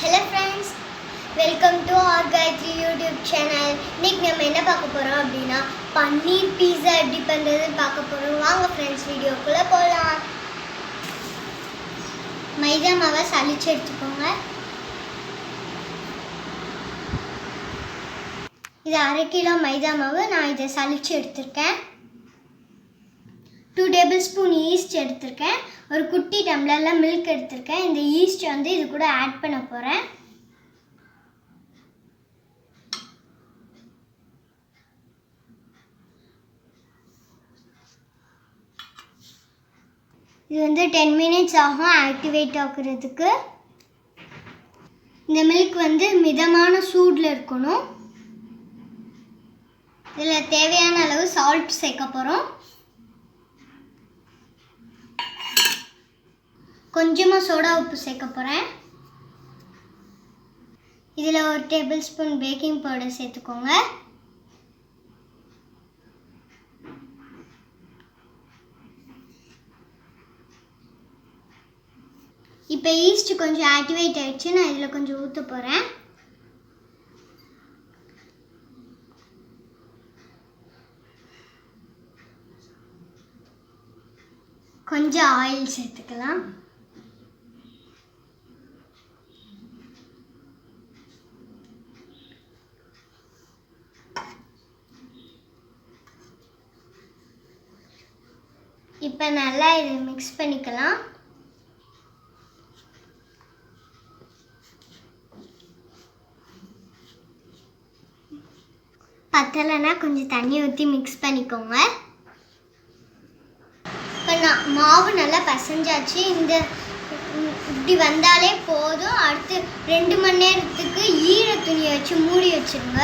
Hello friends, welcome to our Gayatri YouTube channel. இன்னைக்கு நம்ம என்ன பார்க்க போறோம் அப்படினா பன்னீர் பீஸா எப்படி பண்றதுன்னு பார்க்க போறோம். வாங்க friends வீடியோக்குள்ள போலாம். மைதா மாவை சலிச்சு எடுத்துக்கோங்க. இது 1/2 கிலோ மைதா மாவு நான் இதை சலிச்சு எடுத்துர்க்கேன். 2 tablespoon ஈஸ்ட் எடுத்துர்க்கேன். ஒரு குட்டி டம்ளர்ல மில்க் எடுத்துர்க்கேன். இந்த ஈஸ்ட் வந்து இது கூட ஆட் பண்ண போறேன். இது வந்து 10 minutes ஆகும் ஆக்டிவேட் ஆகுறதுக்கு. இந்த மில்க் வந்து மிதமான சூடுல இருக்கணும். இதுல தேவையான அளவு salt சேர்க்க போறோம். கொஞ்சமா சோடா உப்பு சேர்க்க போறேன். இதுல 1 tablespoon பேக்கிங் பவுடர் சேர்த்துக்கோங்க. இப்போ ஈஸ்ட் கொஞ்சம் ஆக்டிவேட் ஆயிடுச்சு. நான் இதுல கொஞ்சம் ஊத்த போறேன். கொஞ்சம் ஆயில் சேர்த்துக்கலாம். இப்போ நல்லா இதை மிக்ஸ் பண்ணிக்கலாம். பத்தலைன்னா கொஞ்சம் தண்ணி ஊற்றி மிக்ஸ் பண்ணிக்கோங்க. இப்போ மாவு நல்லா பசஞ்சாச்சு. இந்த இப்படி வந்தாலே போதும். அடுத்து 2 மணி நேரத்துக்கு ஈர துணியை வச்சு மூடி வச்சிருங்க.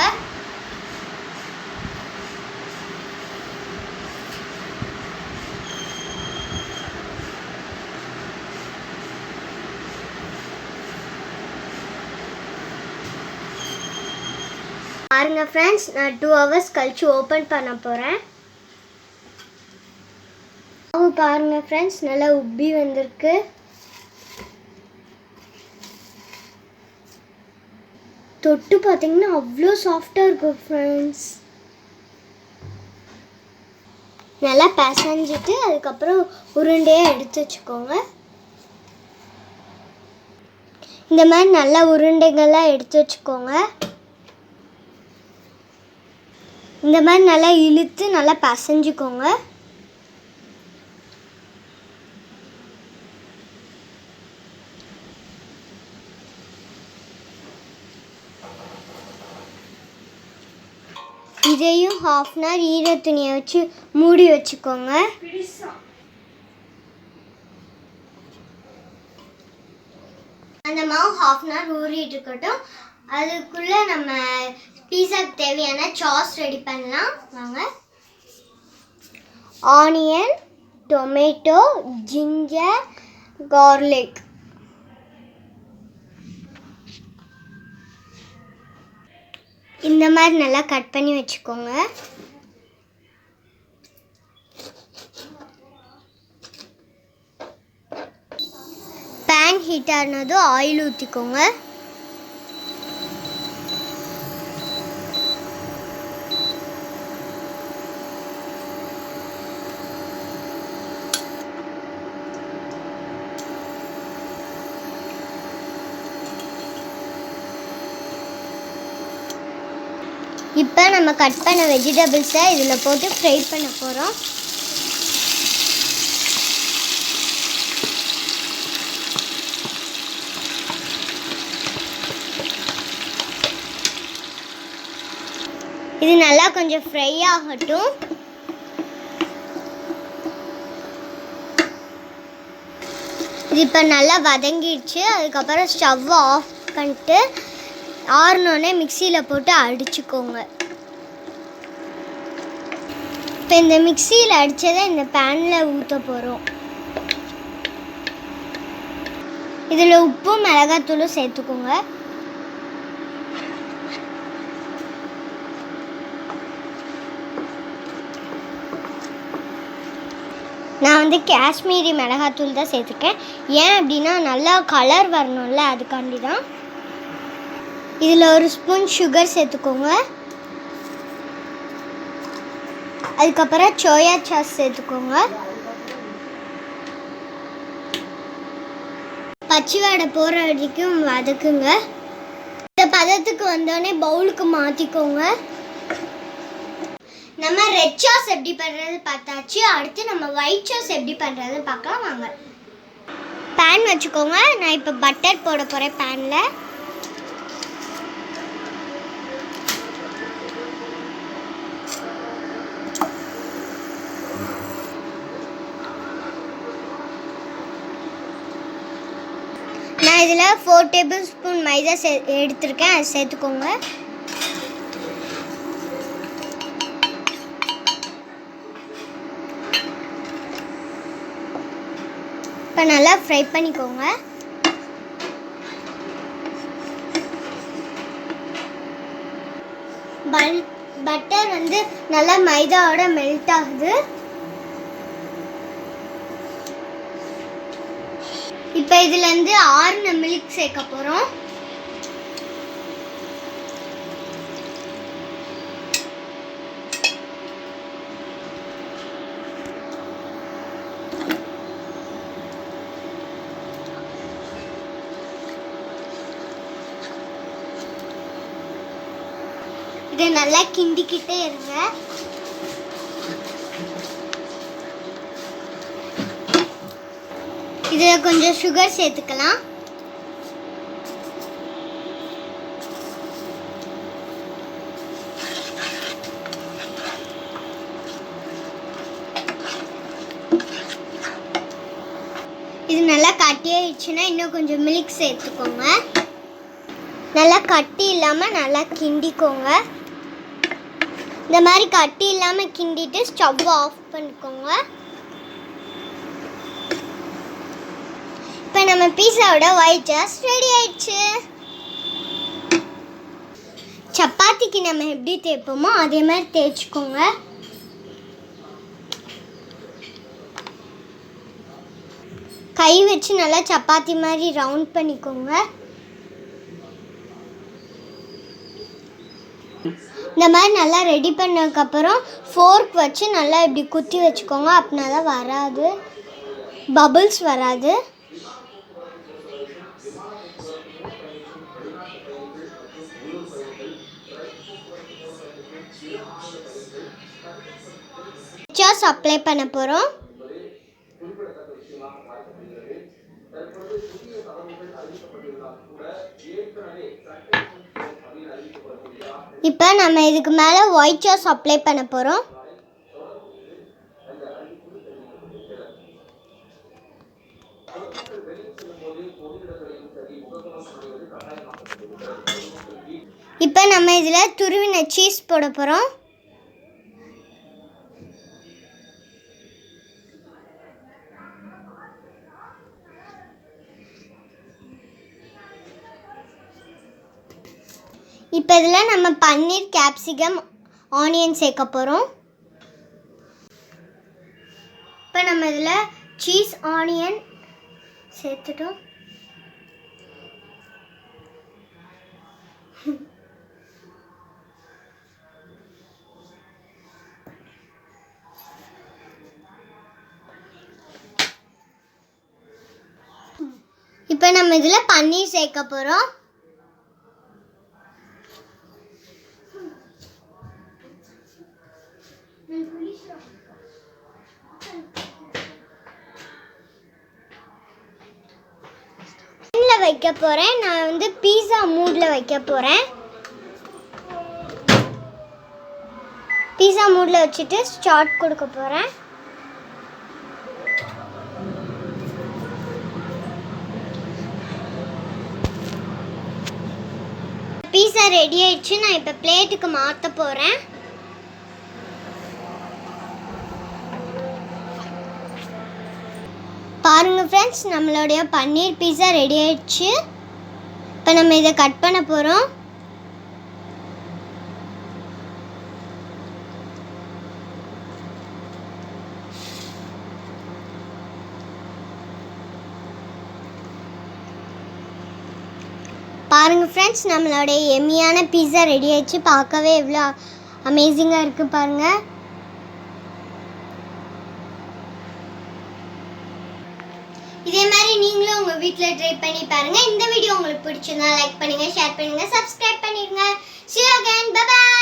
பாருங்க ஃப்ரெண்ட்ஸ், நான் 2 hours கழிச்சு ஓப்பன் பண்ண போகிறேன். மாவு பாருங்க ஃப்ரெண்ட்ஸ், நல்லா உப்பி வந்திருக்கு. தொட்டு பார்த்தீங்கன்னா அவ்வளோ சாஃப்டாக இருக்கும் ஃப்ரெண்ட்ஸ். நல்லா பிசைஞ்சிட்டு அதுக்கப்புறம் உருண்டையாக எடுத்து வச்சுக்கோங்க. இந்த மாதிரி நல்லா உருண்டைகள்லாம் எடுத்து வச்சுக்கோங்க. இந்த மாதிரி நல்லா இழுத்து நல்லா பசைஞ்சுக்கோங்க. இதையும் 1/2 hour ஈர துணியை வச்சு மூடி வச்சுக்கோங்க. அந்த மாவு 1/2 hour ஊறிட்டு இருக்கட்டும். அதுக்குள்ள நம்ம பீஸாக்கு தேவையான சாஸ் ரெடி பண்ணலாம். வாங்க. ஆனியன், டொமேட்டோ, ஜிஞ்சர், கார்லிக், இந்த மாதிரி நல்லா கட் பண்ணி வச்சுக்கோங்க. பேன் ஹீட் ஆனதும் ஆயில் ஊற்றிக்கோங்க. இப்போ நம்ம கட் பண்ண வெஜிடபிள்ஸை இதில் போட்டு ஃப்ரை பண்ண போகிறோம். இது நல்லா கொஞ்சம் ஃப்ரை ஆகட்டும். இது இப்போ நல்லா வதங்கிடுச்சு. அதுக்கப்புறம் ஸ்டவ்வை ஆஃப் பண்ணிட்டு ஆறுனோடனே மிக்சியில் போட்டு அடிச்சுக்கோங்க. இப்போ இந்த மிக்சியில் அடித்ததை இந்த பேனில் ஊற்ற போகிறோம். இதில் உப்பும் மிளகாத்தூளும் சேர்த்துக்கோங்க. நான் வந்து காஷ்மீரி மிளகாத்தூள் தான் சேர்த்துக்கேன். ஏன் அப்படின்னா நல்லா கலர் வரணும்ல, அதுக்காண்டி தான். இதில் ஒரு ஸ்பூன் சுகர் சேர்த்துக்கோங்க. அதுக்கப்புறம் சோயா சாஸ் சேர்த்துக்கோங்க. பச்சை வாடை போகிற வரைக்கும் வதக்குங்க. இந்த பதத்துக்கு வந்தோடனே பவுலுக்கு மாற்றிக்கோங்க. நம்ம ரெட் சாஸ் எப்படி பண்ணுறது பார்த்தாச்சு. அடுத்து நம்ம ஒயிட் சாஸ் எப்படி பண்ணுறது பார்க்கலாம் வாங்க. பேன் வச்சுக்கோங்க. நான் இப்போ பட்டர் போட போகிறேன் பேனில். நான் இதில் 4 டேபிள் ஸ்பூன் மைதா எடுத்திருக்கேன். அதை சேர்த்துக்கோங்க. இப்போ நல்லா ஃப்ரை பண்ணிக்கோங்க. பட்டர் வந்து நல்லா மைதாவோட மெல்ட் ஆகுது. இப்போ இதுலேருந்து ஆறுன மில்க் சேர்க்க போகிறோம். இதை நல்லா கிண்டிக்கிட்டே இருங்க. இதில் கொஞ்சம் சுகர் சேர்த்துக்கலாம். இது நல்லா கட்டியாயிடுச்சுன்னா இன்னும் கொஞ்சம் மில்க் சேர்த்துக்கோங்க. நல்லா கட்டி இல்லாமல் நல்லா கிண்டிக்கோங்க. இந்த மாதிரி கட்டி இல்லாமல் கிண்டிட்டு ஸ்டவ் ஆஃப் பண்ணிக்கோங்க. இப்போ நம்ம பீஸாவோட ஒயிட் சாஸ் ரெடி ஆயிடுச்சு. சப்பாத்திக்கு நம்ம எப்படி தேய்ப்போமோ அதே மாதிரி தேய்ச்சிக்கோங்க. கை வச்சு நல்லா சப்பாத்தி மாதிரி ரவுண்ட் பண்ணிக்கோங்க. இந்த மாதிரி நல்லா ரெடி பண்ணதுக்கப்புறம் ஃபோர்க் வச்சு நல்லா இப்படி குத்தி வச்சுக்கோங்க. அப்படின்னா தான் வராது, பபிள்ஸ் வராது. சாஸ் அப்ளை பண்ண போகிறோம். இப்போ நம்ம இதுக்கு மேலே ஒயிட் சாஸ் அப்ளை பண்ண போகிறோம். இப்போ நம்ம இதில் துருவின சீஸ் போட போகிறோம். இப்போ இதில் நம்ம பன்னீர், கேப்சிகம், ஆனியன் சேர்க்க போகிறோம். இப்போ நம்ம இதில் சீஸ், ஆனியன் சேர்த்துட்டோம். இப்போ நம்ம இதில் பன்னீர் சேர்க்க போகிறோம். வைக்க போகிறேன். நான் வந்து பீஸா மூடில் வைக்க போகிறேன். பீஸா மூடில் வச்சுட்டு ஸ்டார்ட் கொடுக்க போகிறேன். பீஸா ரெடி ஆயிடுச்சு. நான் இப்போ பிளேட்டுக்கு மாற்ற போகிறேன். பாருங்கள் ஃப்ரெண்ட்ஸ், நம்மளுடைய பன்னீர் பீஸா ரெடி ஆயிடுச்சு. இப்போ நம்ம இதை கட் பண்ண போகிறோம். பாருங்கள் ஃப்ரெண்ட்ஸ், நம்மளோட எம்மியான பீஸா ரெடி ஆயிடுச்சு. பார்க்கவே எவ்வளோ அமேசிங்காக இருக்குது பாருங்கள். இதே மாதிரி நீங்களும் உங்கள் வீட்டில் ட்ரை பண்ணி பாருங்கள். இந்த வீடியோ உங்களுக்கு பிடிச்சிருந்தா லைக் பண்ணுங்கள், ஷேர் பண்ணுங்கள், சப்ஸ்கிரைப் பண்ணிடுங்க. See you again. Bye bye.